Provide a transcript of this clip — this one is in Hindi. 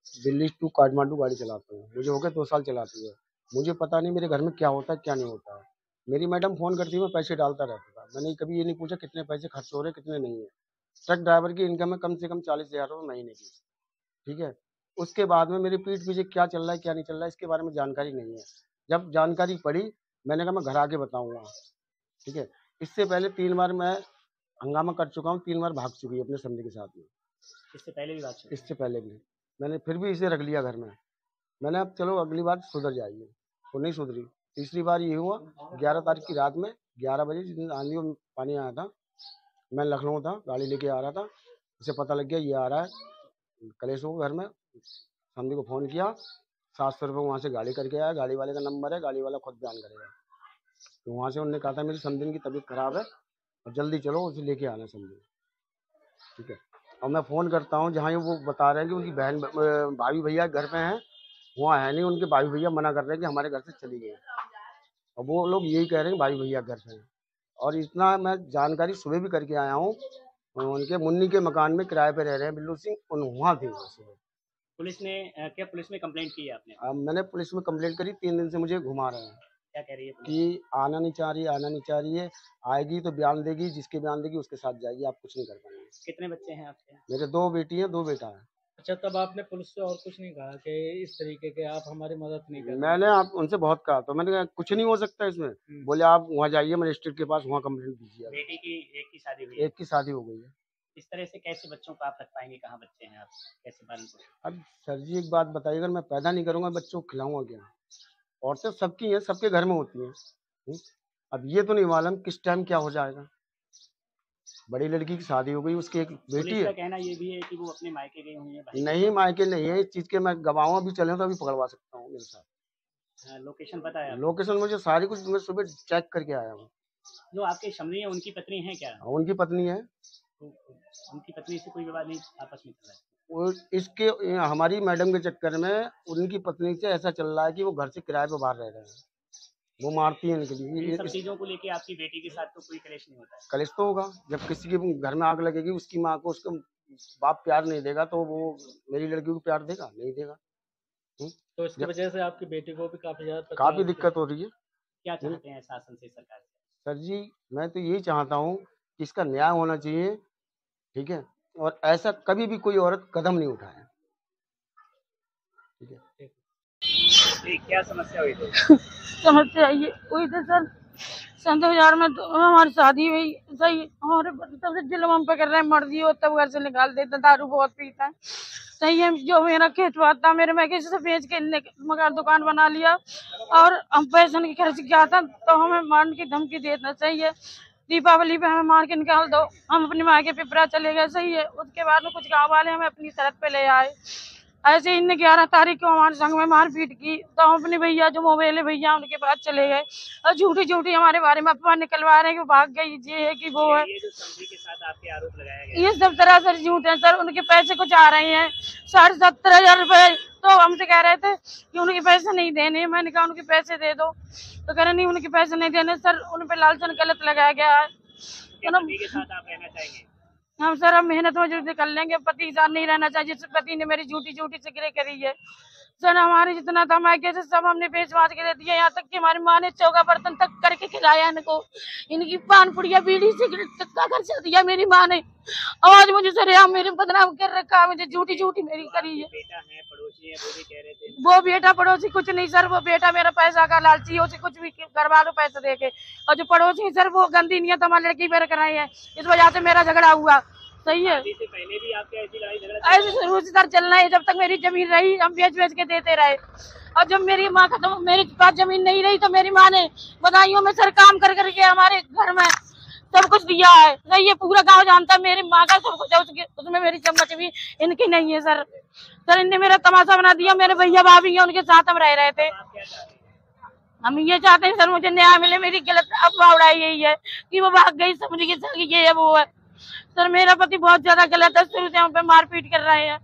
दिल्ली टू काठमांडू गाड़ी चलाता हूँ, मुझे हो गए 2 साल चलाते हुए। मुझे पता नहीं मेरे घर में क्या होता है क्या नहीं होता है। मेरी मैडम फ़ोन करती है, मैं पैसे डालता रहता था। मैंने कभी ये नहीं पूछा कितने पैसे खर्च हो रहे हैं कितने नहीं है। ट्रक ड्राइवर की इनकम है कम से कम 40,000 रुपये महीने की, ठीक है। उसके बाद में मेरी पीठ पीछे क्या चल रहा है क्या नहीं चल रहा है इसके बारे में जानकारी नहीं है। जब जानकारी पड़ी मैंने कहा मैं घर आके बताऊंगा, ठीक है। इससे पहले 3 बार मैं हंगामा कर चुका हूँ, 3 बार भाग चुकी है अपने समधी के साथ में। इससे पहले भी बात इससे पहले भी मैंने फिर भी इसे रख लिया घर में। मैंने अब चलो अगली बार सुधर जाएगी, वो नहीं सुधरी। तीसरी बार ये हुआ 11 तारीख की रात में 11 बजे जिस दिन आंधी और पानी आया था, मैं लखनऊ था, गाड़ी लेके आ रहा था। उसे पता लग गया ये आ रहा है कलेश हो घर में। समधी को फ़ोन किया, 700 रुपये वहाँ से गाड़ी करके आया। गाड़ी वाले का नंबर है, गाड़ी वाला खुद बयान करेगा। तो वहाँ से उन्होंने कहा था मेरी समधी की तबीयत खराब है और जल्दी चलो उसे लेके आना समधी, ठीक है। और मैं फ़ोन करता हूँ जहाँ वो बता रहे हैं कि उनकी बहन भाभी भैया घर पे हैं, वहाँ है नहीं। उनके भाई भैया मना कर रहे हैं कि हमारे घर से चली गई, और वो लोग यही कह रहे हैं कि भाई भैया घर पे हैं। और इतना मैं जानकारी सुबह भी करके आया हूँ, उनके मुन्नी के मकान में किराए पे रह रहे हैं बिल्लू सिंह, वहाँ थे सुबह। पुलिस ने क्या पुलिस में कंप्लेंट की है आपने? अब मैंने पुलिस में कंप्लेंट करी, 3 दिन से मुझे घुमा रहे हैं। क्या कह रही है पुलिस? कि आना नहीं चाह रही, आना नहीं चाह रही है। आएगी तो बयान देगी, जिसके बयान देगी उसके साथ जाएगी, आप कुछ नहीं कर पाएंगे। कितने बच्चे हैं आपके? मेरे 2 बेटी हैं 2 बेटा है। अच्छा, तब आपने पुलिस से और कुछ नहीं कहा कि इस तरीके के आप हमारी मदद नहीं कर? मैंने आप उनसे बहुत कहा, तो मैंने कहा कुछ नहीं हो सकता इसमें। बोले आप वहाँ जाइए मजिस्ट्रेट के पास, वहाँ कंप्लेंट दीजिए। बेटी की एक की शादी हुई है? एक की शादी हो गई है। इस तरह से कैसे बच्चों को आप रख पाएंगे? कहाँ बच्चे हैं आप, कैसे पालन पोषण? अब सर जी एक बात बताइए, अगर मैं पैदा नहीं करूँगा बच्चों को खिलाऊंगा क्या? औरतें सबकी हैं, सबके घर में होती हैं। अब ये तो नहीं मालूम किस टाइम क्या हो जाएगा। बड़ी लड़की की शादी हो गई, उसकी एक बेटी पुलिस का है। कहना ये भी है कि वो अपने मायके गई हुई है भाई। नहीं मायके नहीं है, इस चीज़ के मैं गवाहों भी चले तो अभी पकड़वा सकता हूँ मेरे साथ। लोकेशन पता है आपको? लोकेशन मुझे सारी कुछ मैं सुबह चेक करके आया हूँ। जो आपके समधी है उनकी पत्नी है क्या? उनकी पत्नी है। तो उनकी पत्नी से कोई विवाद नहीं आपस में चल रहा है? वो इसके हमारी मैडम के चक्कर में उनकी पत्नी से ऐसा चल रहा है कि वो घर से किराए पे बाहर रह रहे हैं, वो मारती है इनके लिए। इन सब चीजों को लेके आपकी बेटी के साथ तो कोई कलेश नहीं होता है? कलेश तो होगा, जब किसी के घर में आग लगेगी, उसकी माँ को उसका बाप प्यार नहीं देगा तो वो मेरी लड़की को प्यार देगा? नहीं देगा। तो इसकी वजह से आपकी बेटी को भी काफी दिक्कत हो रही है। क्या चाहते हैं शासन से, सरकार से? सर जी मैं तो यही चाहता हूँ कि इसका न्याय होना चाहिए, ठीक है। और ऐसा कभी भी कोई औरत कदम नहीं उठाए, ठीक है। क्या समस्या हुई थी? समस्या ये हुई थी सर, सन 2000 में तो हमारी शादी हुई। सही हमारे तब से जुल्म हम पे कर रहे हैं, मर्जी हो तब घर से निकाल देते, दारू बहुत पीता है। सही है, जो मेरा खेतवा था मेरे मैं किसी से बेच के मगर दुकान बना लिया, और हम पैसे की खर्च किया था तो हमें मारने की धमकी देना। सही है, दीपावली पे हमें मार के निकाल दो, हम अपनी माँ के पिपरा चले गए। सही है, उसके बाद में कुछ गाँव वाले हमें अपनी शरत पे ले आए। ऐसे ही इनने 11 तारीख को हमारे संग में मारपीट की, तो हम अपने भैया जो मोबाइल है भैया उनके पास चले गए, और झूठी झूठी हमारे बारे में अफवाह निकलवा रहे हैं कि भाग गई, ये है कि वो है। ये जो समधी के साथ आपके आरोप लगाया गया, ये सब तरह से झूठ है सर। उनके पैसे कुछ आ रहे हैं 70,000 रुपए, तो हमसे कह रहे थे कि उनके पैसे नहीं देने। मैंने कहा उनके पैसे दे दो, तो कह रहे नहीं उनके पैसे नहीं देने। सर उन पे लालचन गलत लगाया गया है। पति के साथ आप रहना चाहेंगे? हम सर हम मेहनत मजदूरी कर लेंगे, पति के साथ नहीं रहना चाहिए। जिस पति ने मेरी झूठी झूठी सिगरेट करी है सर, हमारे जितना था मायके से सब हमने बेच बाच के दे दिया। यहाँ तक कि हमारी माँ ने चौका बर्तन तक करके खिलाया इनको, इनकी पान पुड़िया बीड़ी सिगरेट तक का खर्चा दिया मेरी माँ ने। आज मुझे सर यहाँ मेरे बदनाम कर रखा, मुझे झूठी झूठी मेरी करी है। बेटा है, पड़ोसी है, वो भी कह रहे थे। वो बेटा पड़ोसी कुछ नहीं सर, वो बेटा मेरा पैसा का लालची, उसे कुछ भी करवा दो पैसे देके। और जो पड़ोसी सर वो गंदी नियत हमारी लड़की पर कर रहे हैं, इस वजह से मेरा झगड़ा हुआ। सही है, से पहले भी आपके ऐसी लड़ाई झगड़ा ऐसे शुरू से सर चलना है। जब तक मेरी जमीन रही हम बेच बेच के देते रहे, और जब मेरी माँ खत्म, मेरे पास जमीन नहीं रही तो मेरी माँ ने बधाइयों में सर काम कर करके हमारे घर में सब कुछ दिया है। नहीं, ये पूरा गांव जानता है मेरी माँ का सब कुछ है, उसमें मेरी चम्मच भी इनकी नहीं है सर। सर इनने मेरा तमाशा बना दिया। मेरे भैया भाभी है उनके साथ हम रह रहे थे। हम ये चाहते हैं सर मुझे न्याय मिले। मेरी गलत अफवाह उड़ाई यही है कि वो भाग गई, समझ के सर ये है वो है। सर मेरा पति बहुत ज्यादा गलत है, शुरू से हम पे मारपीट कर रहे हैं।